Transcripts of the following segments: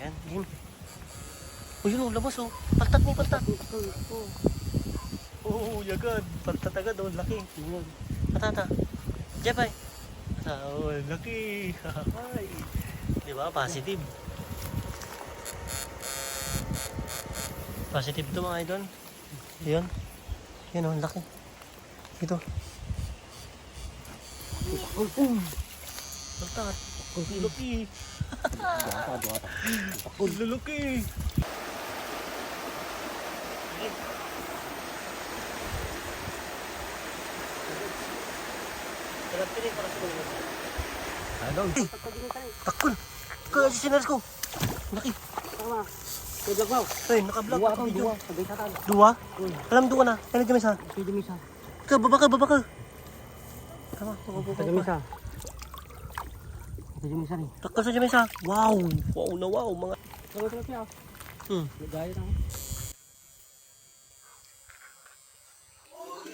Yan, game. O yun, labas oh. Paltat mo, paltat. Oo, yagad. Paltat agad oh, laki. Patata. Jepay. Oh, laki. Ay. Diba, positive. Positive to mga idol. Yun. Yan oh, laki. Ito. Paltat. Laki. Laki. Ano? Takul. Kaya si sinas ko. Laki. Vlog mo. Ay, naka-vlog ako. Dua. Sabay sa tan. Dua? Alam dua na. Kaya dyan isa. Pwede misa. Baba ka. Tama, Pwede misa. Pwede misa rin. Takal sa dyan isa. Wow. Wow na wow. Mga... Sabay sa siya. Gaya na.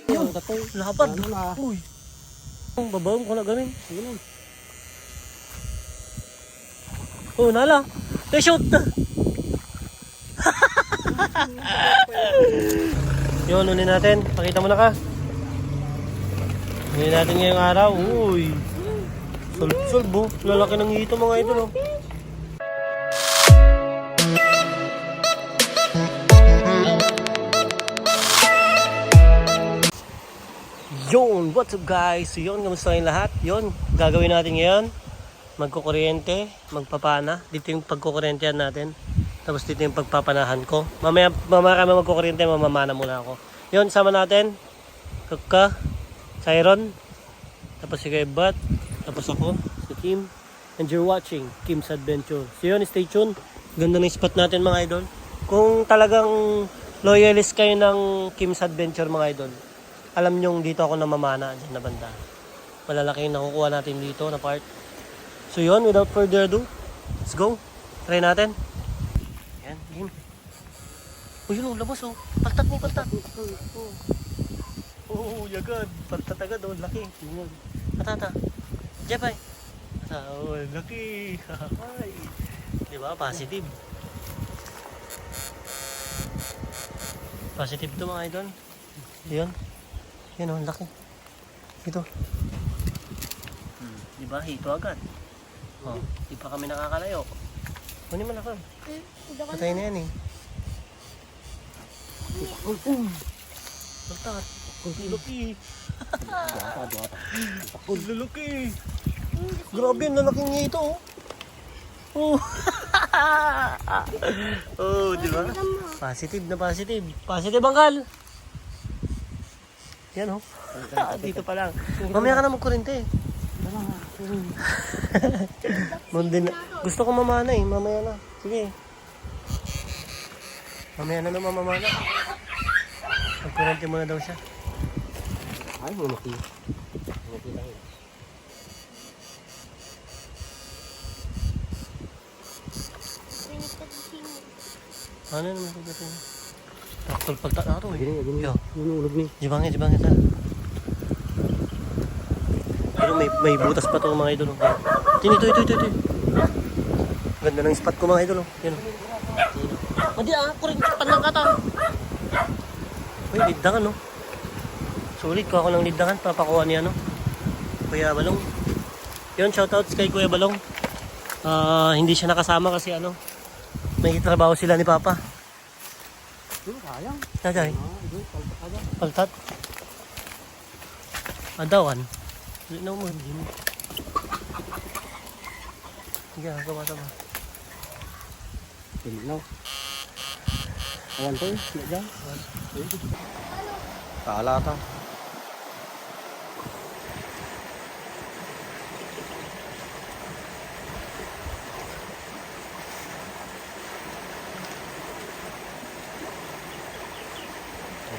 Yun. Lapad. Ano na? Uy. Babawang ko na gamin. Yun. Oh, nala. Shoot na. Yun, unin natin. Pakita mo na ka. Unin natin ngayong araw. Uy. Solbo. Lalaki ng hito mga idol. Oh. Yun, what's up guys? So yun, kamusta kayong lahat? Yun, gagawin natin ngayon. Magkukuryente, magpapana. Dito yung pagkukuryentehan natin. Tapos dito yung pagpapanahan ko. Mamaya kami magkukuryente, mamamana muna ako. Yun, sama natin. Kaka, Siron. Tapos si Kaibat. Tapos ako, si Kim. And you're watching Kim's Adventure. So yun, stay tuned. Ganda ng spot natin mga idol. Kung talagang loyalist kayo ng Kim's Adventure mga idol, alam nyong dito ako namamana dyan na banda. Malalaki yung nakukuha natin dito na part. So yun, without further ado, let's go. Try natin. Yan, game. O yun, labas oh. Paltat mo, paltat. Oo, yagad. Paltat agad oh, laki. Patata. Jepay. Oh, laki. Ay. Diba, positive. Positive to mga idol. Yun. Yan oh, laki. Ito. Diba, hito agad. Oh, di pa kami nakakalayo. Kunin mo na ka. Patay na yan eh. Paltat. Laki. Laki. Grabe, lalaking niya ito oh. Oh, di ba? Positive na positive. Positive bangkal. Yan oh. Dito pa lang. Mamaya ka na magkurente. Gusto ko mamana eh. Mamaya na. Sige. Mamaya na mamamana. Magkurente muna daw siya. Ay, umaki. Umaki lang. Ano naman ito dito? Takol pagtak na ito eh. Gini. Yo. Yun ulog ni. Jibangin ta. Pero may butas pa to mga idol. Ito. Ganda ng spot ko mga idol. Yan. Madi kurin panang kata. Uy, liddangan no. Sulit ko ako ng liddangan. Papakuha niya no. Kuya Balong. Yun, shoutouts kay Kuya Balong. Hindi siya nakasama kasi ano. May trabaho sila ni Papa. Sayang. Najay. Paltat. Adawan. Hindi na mo. Sige, gawa ba? Hindi na. Awan to eh. Diyan. Kala ta.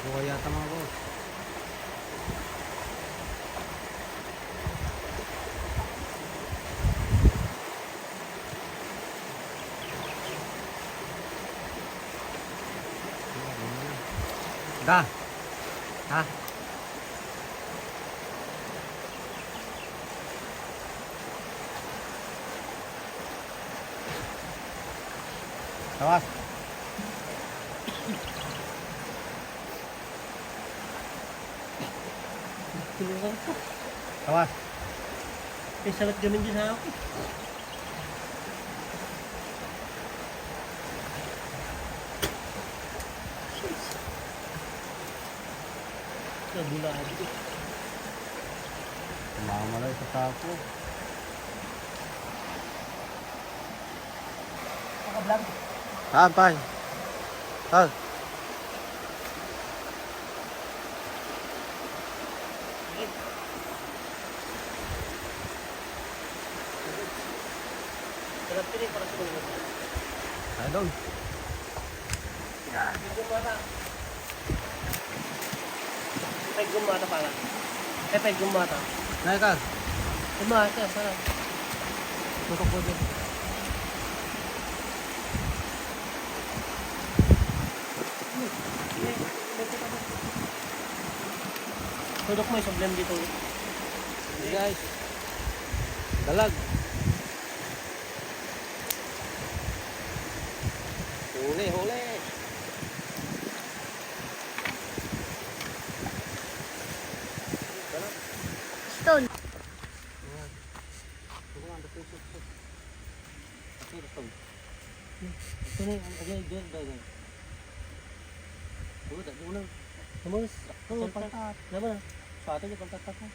Ako kaya tama ko. Da. Ha. Tawas. Tulungan ko. Tawas. May salat gamin din ha ako. Nabulaan ko. Mamalay sa tapo. Nakablog. Saan, Pai? Saan? Sarap din eh, para sa mga. Saan doon? Gumata. Pwede gumata pala. Pwede gumata. Naikag. Gumata, parang. Tutok po dyan. Tudok mo yung sublime dito. Hey guys. Dalag. Huli, huli. Stone. Ito na, agay, agay. Ulo, tak ulo. Namas. Oh, pantat. Naman ah. Sa atin yung pantat ko.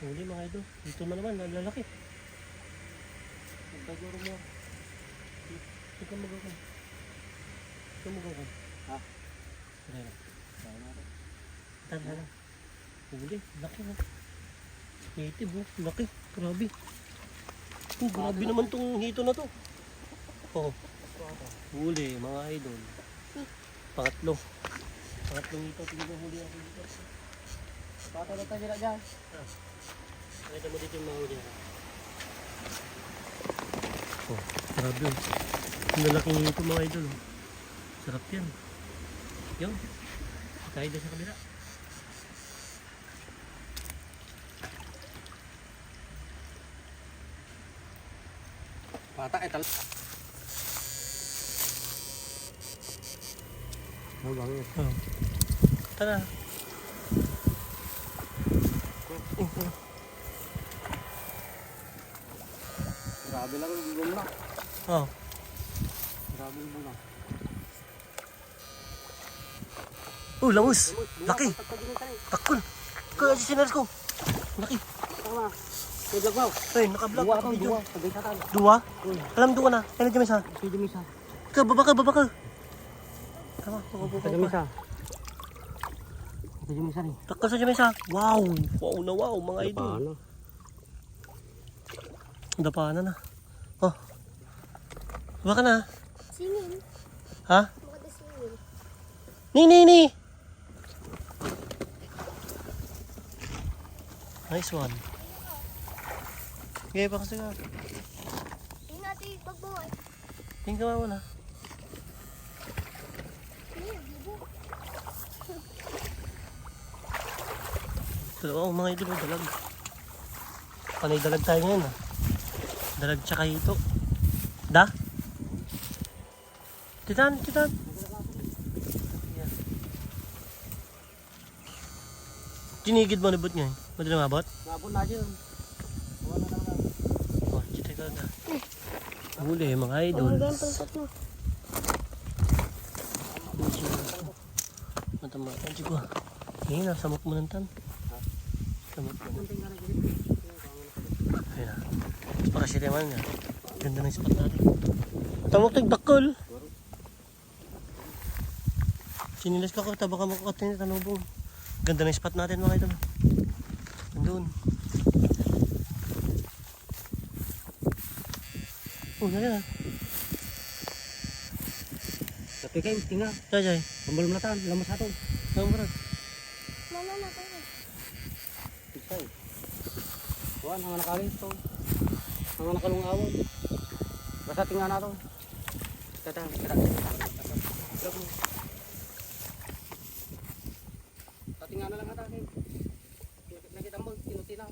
Huli mga idol. Dito naman, nalalaki. Nagdaguro mo. Ito magawa. Ito magawa. Ha? Sige na. Kaya natin. Tanda na. Huli. Laki na. Native oh. Laki. Grabe. Oh, grabe naman tong hito na to. Oh. Huli mga idol. Pangatlo. Pangatlong hito. Tingnan huli ako dito. Pata na tayo dyan. Nakita mo dito yung mga huli ako. Oh, grabe yun. Ang lalaking hito mga idol. Oh. Sarap yan. Yun. Tayo doon sa kabila. Pata, etal. Oh, bangun. Oh. Tara. Grabe lang yung gumna. Oh. Grabe yung gumna. Oh, langus. Laki. Takol. Kaya si sinas ko. Laki. Tama. Kaya mo. Ay, naka-vlog Dua ako to, video. dua. Sabay sa tan. Dua? Alam doon ka na. Kaya na isa. Sige misa. Ka, baba ka, baba ka. Tama, baba Sige ka. misa. Sige misa rin. Takal sa jamesa. Wow. Wow na wow, mga idol. Paano? Dapaanan na. Oh. Baba ka na. Singin. Ha? Maganda singin. Ni. Nice one. Okay, baka siya. Hindi natin pagbuhay. Tingnan mo na. Hindi, bubo. Oo, mga idol, dalag. Panay dalag tayo ngayon ah. Dalag tsaka hito. Da? Titan. Yan. Tinigid mo nabot ngayon. Madali mabot? Nabot na dyan. Wala na lang. Oh, chite ka na. Huli mga idol. Ang ganyan pagkat mo. Matamatan siya ko. Ngayon na, samot mo ng tan. Samot mo na. Ayun na. Mas pakasya naman nga. Ganda ng spot natin. Tamok tagbakol. Sinilas ka ko, taba ka makakatin tanubong. Ganda ng spot natin mga idol. Nandun. Oh, nalala. Tapi kayo, tingnan. Jajay. Pembalom na tan. Lamas ato. Saan ba? Mama na kayo. Pisay. Kuhan, ang nakalis to. Ang nakalung awon. Basta tingnan nato. Kita. Tingnan na lang ata. Nakita mo, tinutinaw.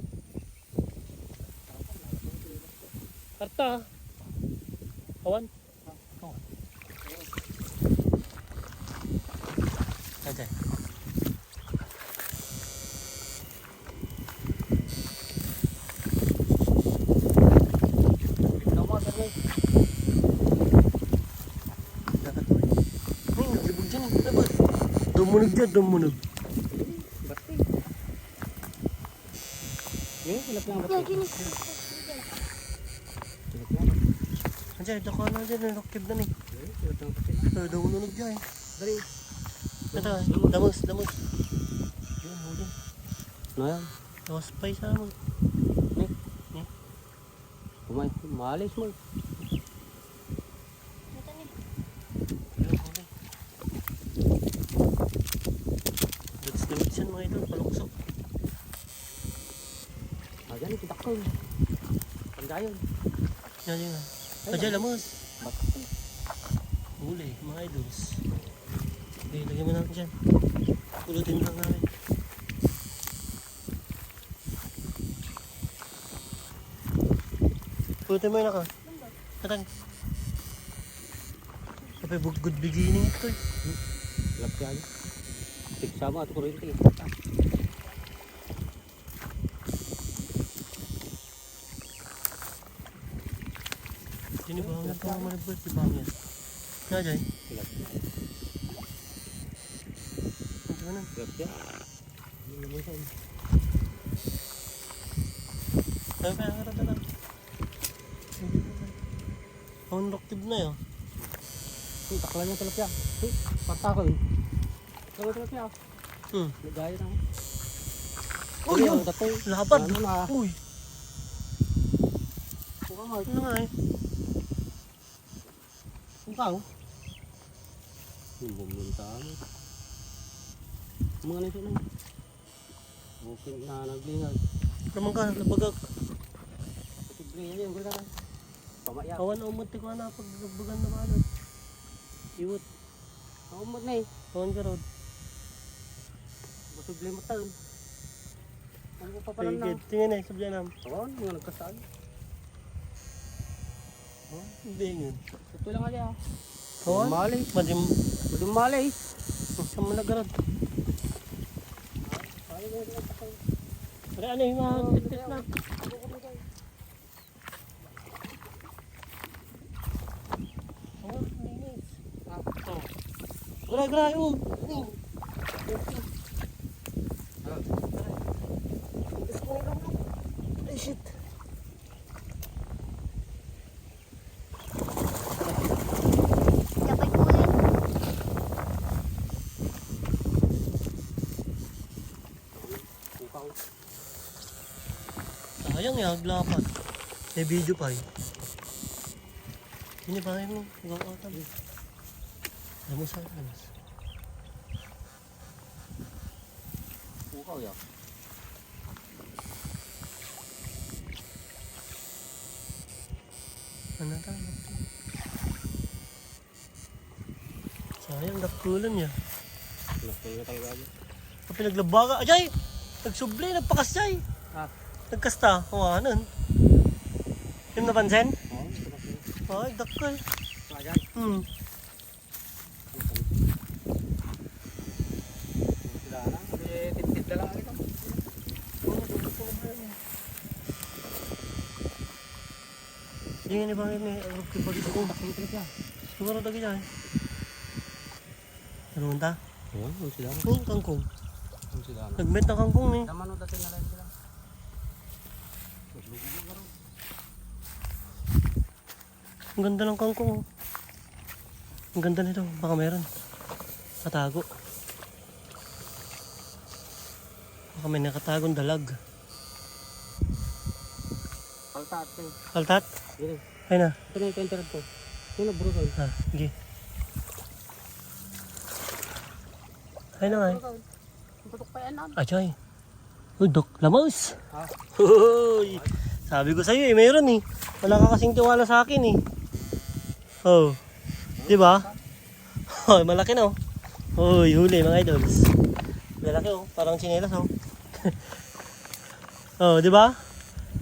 Karta. Kawan. Ito. Ayan. Ito mo, sir, may. Ay, naglibog dyan. Ano ba? Dumunog dyan, dumunog. Basti. Eh, hilap lang Yan, basti. gini. Hilap lang. Ayan, ito ka na dyan. Nakakib na ni. Eh, hilap lang basti. Ito, dumunog dyan. Dali. Ito, damos, damos. Yun, huli. Ano yan? Damos pa isa mo. Nih. Nih. Kumain. Malis mo. Ito ni. Yun, huli. Dags yan mga idol, paluksok. Ayan, ipitak ko. Pandayon. Yan yun. Ayan, lamos. Basti. Huli, mga idols. Okay, lagyan mo natin dyan. Pulutin lang namin. Pulutin mo yun ako. Katang. Sabi, good beginning ito eh. Hilap yan. Tiksa mo at kurente. Yun yung bangyan ko naman nag-bird, yung bangyan. Nga dyan. Hilap. Ano ba nun? Hilap yan. Hindi naman siya. Sabi pa, harap na lang. Ang roktib na yun. Uy, takla niya tilapia. Uy, pata ko eh. Takla tilapia. Nagaya na. Uy, yun! Datoy. Lapad! Ano na? Uy! Buka nga. Ano nga eh? Buka oh. Bumunta mo. Mga nito na. Okay na naglingag. Naman ka, nabagak. Tibre yan yun. Gula ka. Pamaya. Awan na umuti ko na pagbagan na ano. Iwot. Naumot na eh. Awan ka rod. Busog limot taon. Ano ko pa pala na? Pagkid. Tingin eh, sabihan namin. Awan, mga nagkasaan. Hindi yun. Ito lang ali ah. Awan? Mali. Madim. Madung mali. Saan mo nagarod? Pero ano yung mga tit na? Awan, linis. Oh. Gra, oh. Ay, shit. Dapat kulit. Bukaw. Sayang ya, aglapan. May video pa eh. Ini pa mo, ikaw ko tabi. Lamos sa lamos. Bukaw ya. Ano tayo? Sayang, nakulan niya. Nagkaya talaga ako. Kapag naglabaga, ajay! Nagsubli, nagpakasyay. Ah. Nagkasta, kawanan. Yung napansin? Oo, ito na po. Ay, dakal. Ayan. Sila na. Tip-tip na lang ito. Hindi nga bangin ni Arab kay Bagit ko. Tip-tip ya. Siguro tagi dyan. Ano ta? Oo, sila na. Oh, kangkong. Sila na. Nagmet na kangkong ni. Naman o dati na lang sila. Maglugo mo garo. Ang ganda ng kangkong. Oh. Ang ganda nito. Baka meron. Katago. Baka may nakatagong dalag. Kaltaat ko. Kaltat? Gini. Ay na. Ito na yung penteran ko. Ito na bro ko. Ha, sige. Ay na nga eh. Tutok pa yan na. Ajay. Uy, dok, lamos. Ha? Hoy. Sabi ko sa'yo eh, mayroon eh. Wala ka kasing tiwala sa akin eh. Oh. Di ba? Oh, malaki na oh. Uy, huli mga idols. Malaki oh, parang tsinelas oh. Oh, di ba?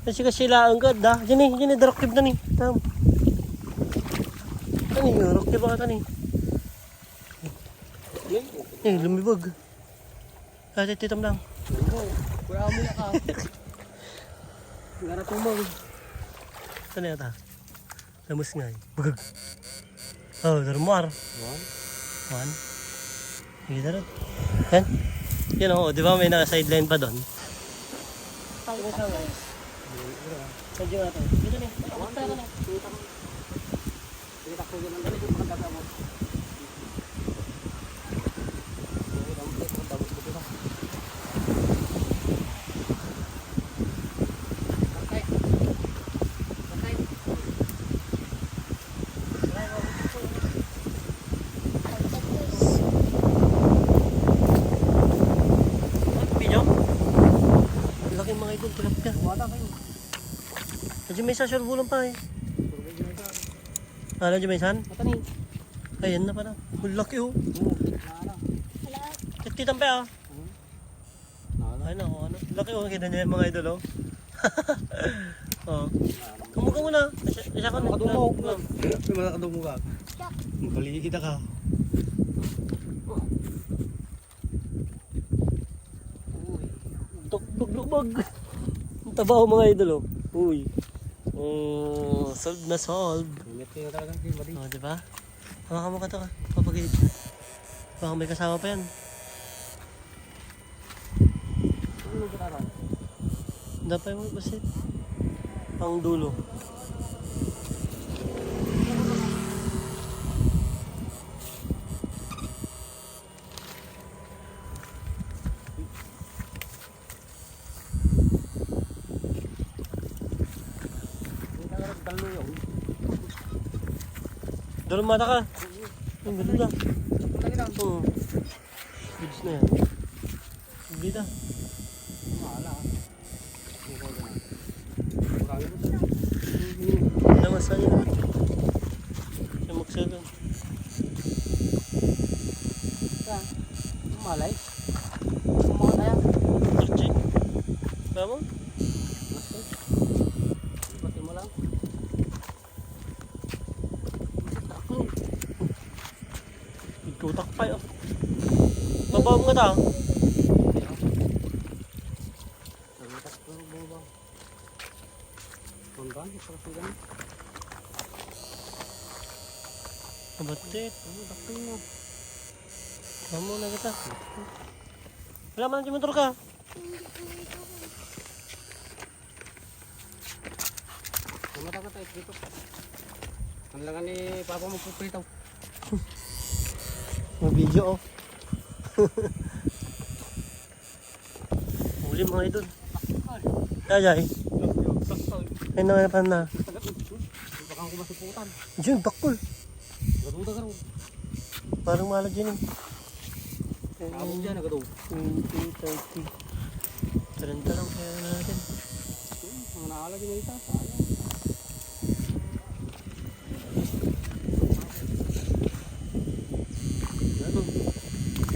Kasi sila ang ganda. Diyan eh, dark cube na ni. Tam. Ano yung urok? Di ba ka tani? Lumibog. Kasi titam lang. Kuya mo na ka. Nga na tumang. Ano yata? Lamus nga eh. Bugag. Oh, darumar. One. Sige na rin. Yan. Yan o, di ba may naka-sideline pa doon? Sadyo nga tayo. Dito na. Awak tayo ka na. Kita ko yun ang dali kung makagagawa mo. Video? Laki mga idol, tilapia. Wala kayo. Sadyo may isa, sure bulang pa eh. Ano dyan may isan? Mata ni. Ayan na pala. Ang laki oh. Nala. Wala. Titang pa ah. Nala. Ay nako, ano. Laki oh. Kita niya yung mga idol oh. Oh. Kumuha mo na. Asya ko na. Nakadumog. May nakadumog ka. Siya. Bali kita ka. Tuglubag. Ang tabaho mga idol oh. Uy. Solve na solve. Ingat kayo talagang kayo mali. Oh, di ba? Hawakan mo ka to ka. Papagilid. Baka may kasama pa yan. Ano ka taran? Dapat mo basit. Pang dulo. Hindi ka nga talo yun. Dulo mata ka. Ang ganda. Lagi lang. Oo. Goods na yan. Bida. Mahala. Mukha ka na. Marami mo siya. Lamasan niya naman. Siya magsagan. Siya. Malay. Kumawa tayo. Turchi. Kaya mo? Bati mo lang. Ikutak pa yun. Babaw mo nga ta. Nagitas ko bumaba. Tondan, isa ka siya. Kabatit. Ano, dakil mo. Kamu na kita. Wala man dyan motor ka. Hindi ko ito. Kumata ka tayo dito. Ano lang ni Papa magpupritaw. May video oh. Huli mga idol. Kaya ay naman na. Baka ko masiputan. Diyan, bakul. Gaduda ka rin. Parang malag dyan eh. Kabog dyan, nagado. 20, 30. 30 lang kaya natin. Mga naalagin na ita. Sayang.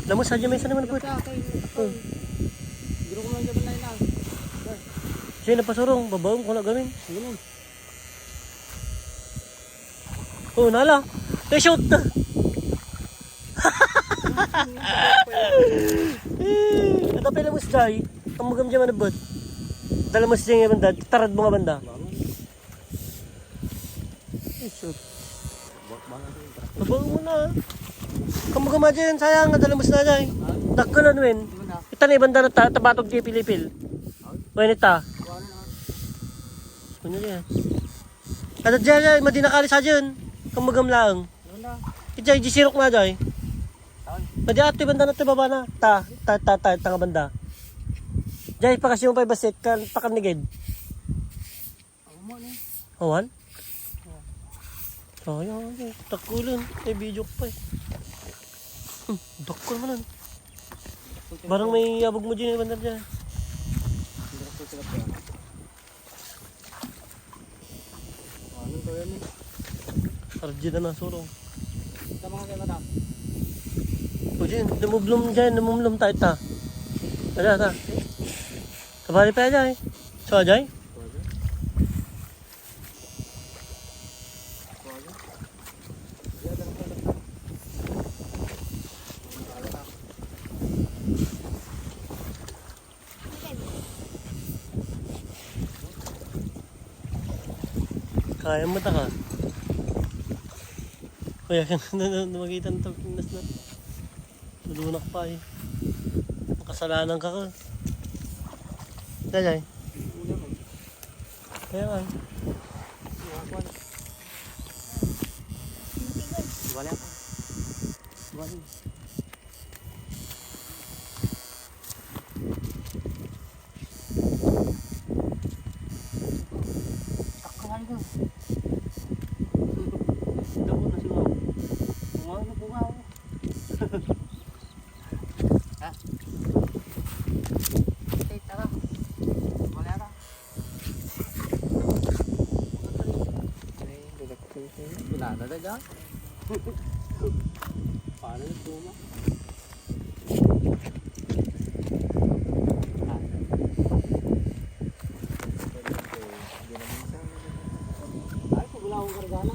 Lamos, sadya may isa naman po. Oh. Giro ko lang dyan na lang. Siya napasurong, babawang ko na gawin. Ganun. Oh, nala. Eh, shoot na. Ito pala mo si Jai. Ang magam dyan manabot. Dala mo si Jai nga banda. Tarad mo nga banda. Eh, shoot. Babawang mo na. Kamagama dyan, sayang. Dala mo si Jai. Dakgalan, wen. Ita na ibanda na tabatog di pilipil. Wen ita. Kunya niya. Ada dyan, madinakali sa dyan. Kamagam lang. Ijay, jisirok na Jai. Pwede ato banda na ito baba na. Tanga banda. Jai, pakasya mo pa ibasit. Pakanigid. Awan? Sayang. Takulun. May video ko pa eh. Dakul man. Barang may abog mo dyan yung banda dyan. Ano to yan eh? Arjid na surong. Ito mga kayo madam. O dyan, namumlum tayo ta. Ada. Kabali pa dyan eh. So, dyan? Kaya mo ta ka. Kuya, makita ng Pilipinas na. Lulunak pa eh. Kasalanan ka ka. Dajay. Kaya nga. Wala ka. Wala. Takkan ko. Dako na siguro. Bunga na bunga ako. Ha? Okay, tara. Wala ka. Wala na daga. Paano yung tuma? Ay, kung wala akong kargana.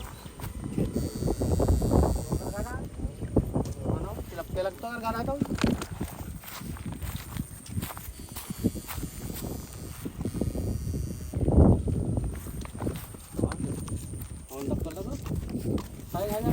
Kargana? Ano? Tilap-tilap to kargana to? Hondak pala to? Kaya mo.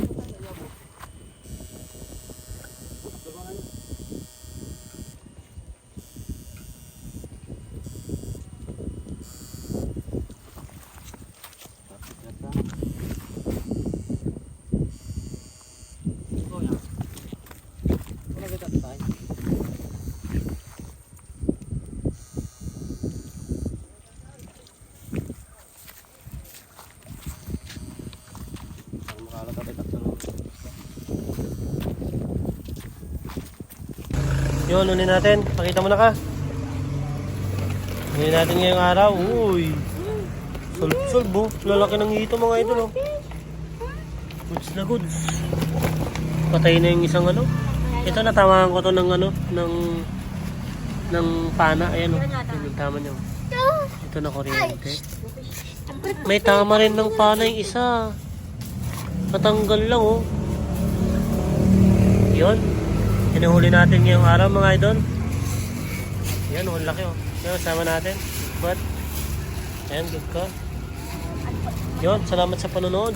Yun, unin natin. Pakita mo na ka. Unin natin ngayong araw. Uy. Solve oh. Lalaki ng hito mga idol oh. Goods na goods. Patay na yung isang ano. Ito natamaan ko to ng ano. Ng pana. Ayan oh. Yung tama niya. Ito na kuryente. May tama rin ng pana yung isa. Matanggal lang oh. Yun. Hinuhuli natin ngayong araw mga idol. Yan, ang laki oh. Yan, sama natin. But, ayan, good ka. Yun, salamat sa panonood.